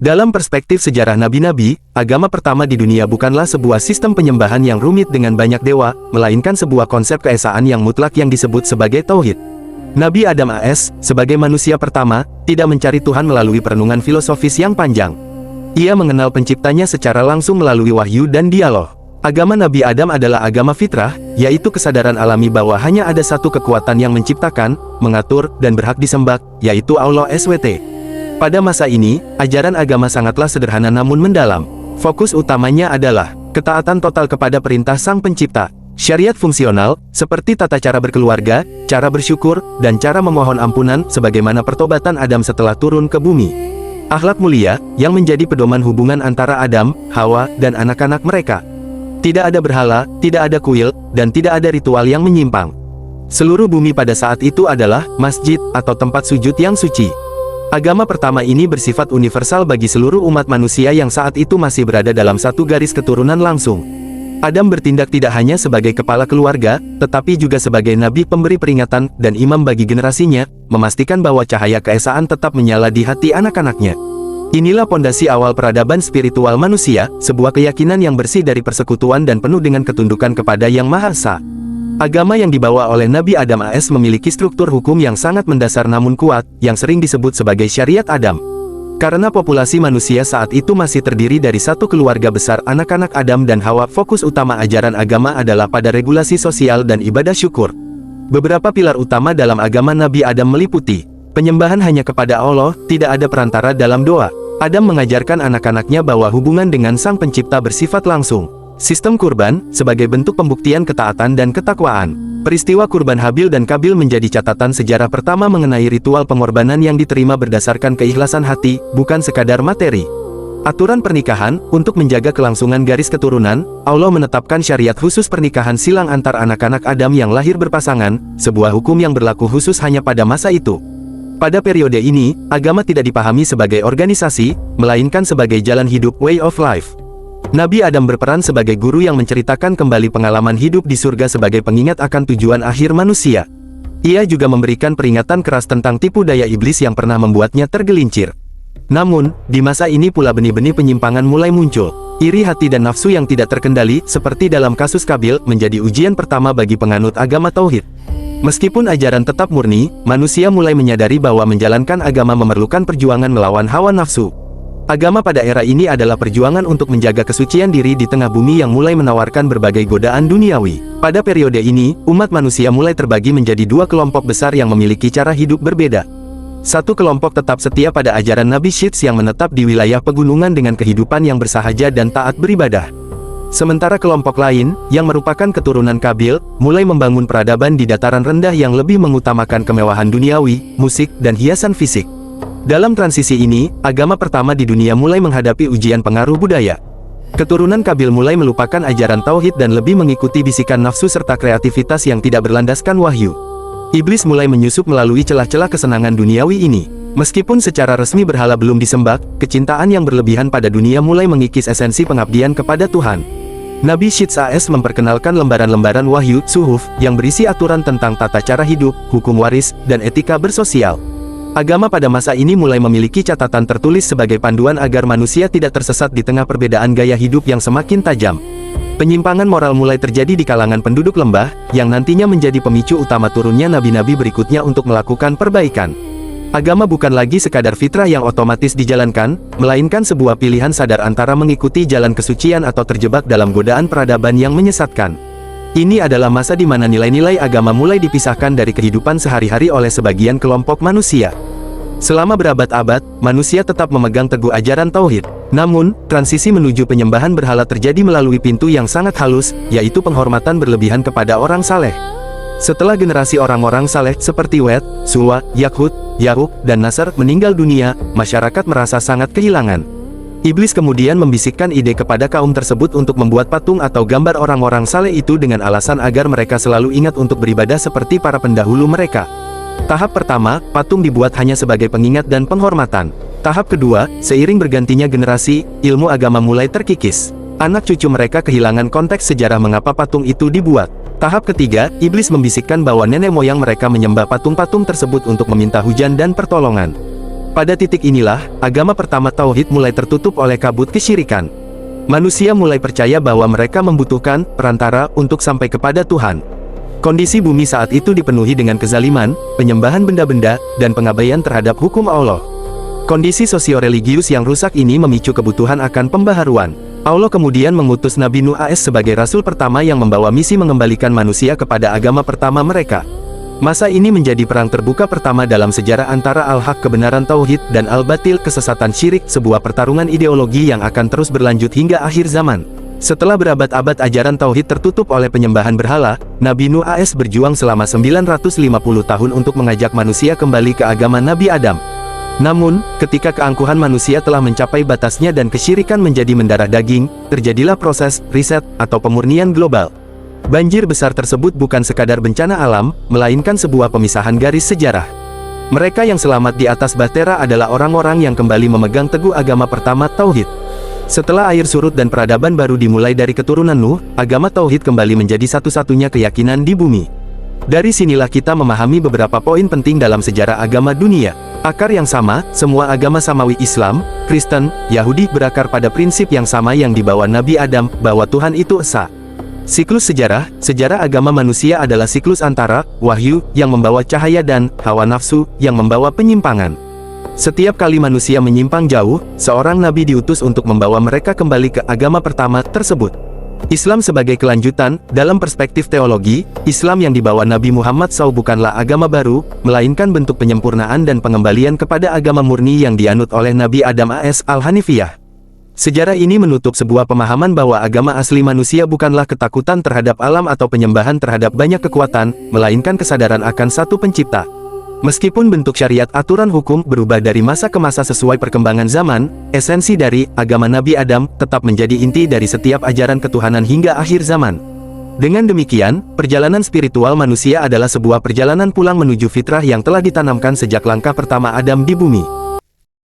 Dalam perspektif sejarah nabi-nabi, agama pertama di dunia bukanlah sebuah sistem penyembahan yang rumit dengan banyak dewa, melainkan sebuah konsep keesaan yang mutlak yang disebut sebagai tauhid. Nabi Adam AS, sebagai manusia pertama, tidak mencari Tuhan melalui perenungan filosofis yang panjang. Ia mengenal penciptanya secara langsung melalui wahyu dan dialog. Agama Nabi Adam adalah agama fitrah, yaitu kesadaran alami bahwa hanya ada satu kekuatan yang menciptakan, mengatur, dan berhak disembah, yaitu Allah SWT. Pada masa ini, ajaran agama sangatlah sederhana namun mendalam. Fokus utamanya adalah ketaatan total kepada perintah Sang Pencipta. Syariat fungsional, seperti tata cara berkeluarga, cara bersyukur, dan cara memohon ampunan, sebagaimana pertobatan Adam setelah turun ke bumi. Akhlak mulia, yang menjadi pedoman hubungan antara Adam, Hawa, dan anak-anak mereka. Tidak ada berhala, tidak ada kuil, dan tidak ada ritual yang menyimpang. Seluruh bumi pada saat itu adalah masjid atau tempat sujud yang suci. Agama pertama ini bersifat universal bagi seluruh umat manusia yang saat itu masih berada dalam satu garis keturunan langsung. Adam bertindak tidak hanya sebagai kepala keluarga, tetapi juga sebagai nabi pemberi peringatan dan imam bagi generasinya, memastikan bahwa cahaya keesaan tetap menyala di hati anak-anaknya. Inilah pondasi awal peradaban spiritual manusia, sebuah keyakinan yang bersih dari persekutuan dan penuh dengan ketundukan kepada Yang Maha Esa. Agama yang dibawa oleh Nabi Adam AS memiliki struktur hukum yang sangat mendasar namun kuat, yang sering disebut sebagai syariat Adam. Karena populasi manusia saat itu masih terdiri dari satu keluarga besar anak-anak Adam dan Hawa, fokus utama ajaran agama adalah pada regulasi sosial dan ibadah syukur. Beberapa pilar utama dalam agama Nabi Adam meliputi penyembahan hanya kepada Allah, tidak ada perantara dalam doa. Adam mengajarkan anak-anaknya bahwa hubungan dengan Sang Pencipta bersifat langsung. Sistem kurban, sebagai bentuk pembuktian ketaatan dan ketakwaan. Peristiwa kurban Habil dan Kabil menjadi catatan sejarah pertama mengenai ritual pengorbanan yang diterima berdasarkan keikhlasan hati, bukan sekadar materi. Aturan pernikahan, untuk menjaga kelangsungan garis keturunan, Allah menetapkan syariat khusus pernikahan silang antar anak-anak Adam yang lahir berpasangan, sebuah hukum yang berlaku khusus hanya pada masa itu. Pada periode ini, agama tidak dipahami sebagai organisasi, melainkan sebagai jalan hidup, way of life. Nabi Adam berperan sebagai guru yang menceritakan kembali pengalaman hidup di surga sebagai pengingat akan tujuan akhir manusia. Ia juga memberikan peringatan keras tentang tipu daya iblis yang pernah membuatnya tergelincir. Namun, di masa ini pula benih-benih penyimpangan mulai muncul. Iri hati dan nafsu yang tidak terkendali, seperti dalam kasus Kabil, menjadi ujian pertama bagi penganut agama tauhid. Meskipun ajaran tetap murni, manusia mulai menyadari bahwa menjalankan agama memerlukan perjuangan melawan hawa nafsu. Agama pada era ini adalah perjuangan untuk menjaga kesucian diri di tengah bumi yang mulai menawarkan berbagai godaan duniawi. Pada periode ini, umat manusia mulai terbagi menjadi dua kelompok besar yang memiliki cara hidup berbeda. Satu kelompok tetap setia pada ajaran Nabi Syits yang menetap di wilayah pegunungan dengan kehidupan yang bersahaja dan taat beribadah. Sementara kelompok lain, yang merupakan keturunan Kabil, mulai membangun peradaban di dataran rendah yang lebih mengutamakan kemewahan duniawi, musik, dan hiasan fisik. Dalam transisi ini, agama pertama di dunia mulai menghadapi ujian pengaruh budaya. Keturunan Kabil mulai melupakan ajaran tauhid dan lebih mengikuti bisikan nafsu serta kreativitas yang tidak berlandaskan wahyu. Iblis mulai menyusup melalui celah-celah kesenangan duniawi ini. Meskipun secara resmi berhala belum disembah, kecintaan yang berlebihan pada dunia mulai mengikis esensi pengabdian kepada Tuhan. Nabi Syits AS memperkenalkan lembaran-lembaran wahyu, suhuf, yang berisi aturan tentang tata cara hidup, hukum waris, dan etika bersosial. Agama pada masa ini mulai memiliki catatan tertulis sebagai panduan agar manusia tidak tersesat di tengah perbedaan gaya hidup yang semakin tajam. Penyimpangan moral mulai terjadi di kalangan penduduk lembah, yang nantinya menjadi pemicu utama turunnya nabi-nabi berikutnya untuk melakukan perbaikan. Agama bukan lagi sekadar fitrah yang otomatis dijalankan, melainkan sebuah pilihan sadar antara mengikuti jalan kesucian atau terjebak dalam godaan peradaban yang menyesatkan. Ini adalah masa di mana nilai-nilai agama mulai dipisahkan dari kehidupan sehari-hari oleh sebagian kelompok manusia. Selama berabad-abad, manusia tetap memegang teguh ajaran tauhid. Namun, transisi menuju penyembahan berhala terjadi melalui pintu yang sangat halus, yaitu penghormatan berlebihan kepada orang saleh. Setelah generasi orang-orang saleh seperti Wed, Suwa, Yakhud, Yahuk, dan Nasr meninggal dunia, masyarakat merasa sangat kehilangan. Iblis kemudian membisikkan ide kepada kaum tersebut untuk membuat patung atau gambar orang-orang saleh itu dengan alasan agar mereka selalu ingat untuk beribadah seperti para pendahulu mereka. Tahap pertama, patung dibuat hanya sebagai pengingat dan penghormatan. Tahap kedua, seiring bergantinya generasi, ilmu agama mulai terkikis. Anak cucu mereka kehilangan konteks sejarah mengapa patung itu dibuat. Tahap ketiga, iblis membisikkan bahwa nenek moyang mereka menyembah patung-patung tersebut untuk meminta hujan dan pertolongan. Pada titik inilah, agama pertama Tauhid mulai tertutup oleh kabut kesyirikan. Manusia mulai percaya bahwa mereka membutuhkan perantara untuk sampai kepada Tuhan. Kondisi bumi saat itu dipenuhi dengan kezaliman, penyembahan benda-benda, dan pengabaian terhadap hukum Allah. Kondisi sosio-religius yang rusak ini memicu kebutuhan akan pembaharuan. Allah kemudian mengutus Nabi Nuh AS sebagai rasul pertama yang membawa misi mengembalikan manusia kepada agama pertama mereka. Masa ini menjadi perang terbuka pertama dalam sejarah antara al-haq kebenaran tauhid dan al-batil kesesatan syirik, sebuah pertarungan ideologi yang akan terus berlanjut hingga akhir zaman. Setelah berabad-abad ajaran tauhid tertutup oleh penyembahan berhala, Nabi Nuh AS berjuang selama 950 tahun untuk mengajak manusia kembali ke agama Nabi Adam. Namun, ketika keangkuhan manusia telah mencapai batasnya dan kesyirikan menjadi mendarah daging, terjadilah proses riset atau pemurnian global. Banjir besar tersebut bukan sekadar bencana alam, melainkan sebuah pemisahan garis sejarah. Mereka yang selamat di atas bahtera adalah orang-orang yang kembali memegang teguh agama pertama Tauhid. Setelah air surut dan peradaban baru dimulai dari keturunan Nuh, agama Tauhid kembali menjadi satu-satunya keyakinan di bumi. Dari sinilah kita memahami beberapa poin penting dalam sejarah agama dunia. Akar yang sama, semua agama samawi Islam, Kristen, Yahudi berakar pada prinsip yang sama yang dibawa Nabi Adam, bahwa Tuhan itu esa. Siklus sejarah agama manusia adalah siklus antara wahyu yang membawa cahaya dan hawa nafsu yang membawa penyimpangan. Setiap kali manusia menyimpang jauh, seorang nabi diutus untuk membawa mereka kembali ke agama pertama tersebut. Islam sebagai kelanjutan, dalam perspektif teologi, Islam yang dibawa Nabi Muhammad SAW bukanlah agama baru, melainkan bentuk penyempurnaan dan pengembalian kepada agama murni yang dianut oleh Nabi Adam AS Al-Hanifiyah. Sejarah ini menutup sebuah pemahaman bahwa agama asli manusia bukanlah ketakutan terhadap alam atau penyembahan terhadap banyak kekuatan, melainkan kesadaran akan satu pencipta. Meskipun bentuk syariat aturan hukum berubah dari masa ke masa sesuai perkembangan zaman, esensi dari agama Nabi Adam tetap menjadi inti dari setiap ajaran ketuhanan hingga akhir zaman. Dengan demikian, perjalanan spiritual manusia adalah sebuah perjalanan pulang menuju fitrah yang telah ditanamkan sejak langkah pertama Adam di bumi.